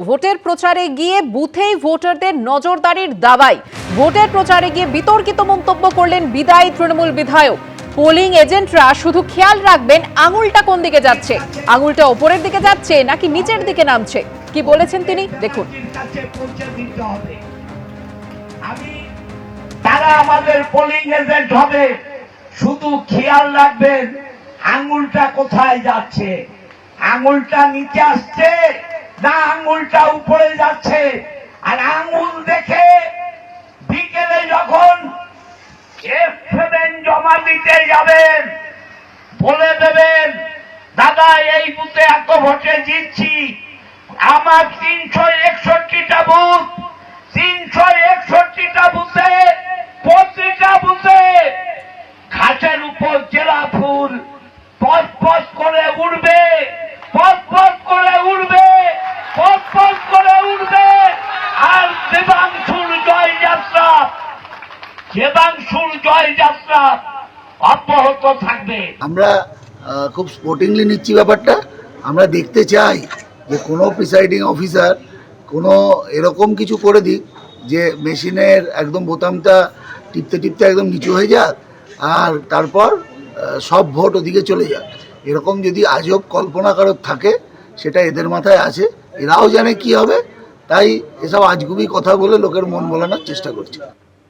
ভোটের প্রচারে গিয়ে বুথেই ভোটারদের নজরদারির দাবায় ভোটের প্রচারে গিয়ে বিতর্কিত মন্তব্য করলেন বিদায়ী তৃণমূল বিধায়ক। পোলিং এজেন্টরা শুধু খেয়াল রাখবেন আঙুলটা কোন দিকে যাচ্ছে, আঙুলটা ওপরের দিকে যাচ্ছে নাকি নিচের দিকে নামছে। কি বলেছেন তিনি দেখুন। তারা আমাদের পোলিং এজেন্ট হবে, শুধু খেয়াল রাখবেন আঙুলটা কোথায় যাচ্ছে, আঙুলটা নিচে আসছে না আঙুলটা উপরে যাচ্ছে। আর আঙুল দেখে বিকেলে যখন F7 জমা দিতে যাবেন বলে দেবেন, দাদা এই বুথে এত ভোটে জিতছি, আমার 361টা বুথ, 361টা বুথে প্রতিটা বুথে ঘাটের উপর জেলা ফুল পথ পথ করে উঠবে, পথ পথ করে উঠবে, পথ পথ করে উঠবে। আর দেবাংশুর জয়যাত্রা, দেবাংশুর জয়যাত্রা অব্যাহত থাকবে। আমরা খুব স্পোর্টিংলি নিচ্ছি ব্যাপারটা। আমরা দেখতে চাই যে কোনো প্রিসাইডিং অফিসার কোনো এরকম কিছু করে দিক যে মেশিনের একদম বোতামটা টিপতে টিপতে একদম নিচু হয়ে যাক আর তারপর সব ভোট ওদিকে চলে যাক। এরকম যদি আজব কল্পনা কারোর থাকে সেটা এদের মাথায় আছে, এরাও জানে কি হবে, তাই এসব আজগুবি কথা বলে লোকের মন ভোলানোর চেষ্টা করছে।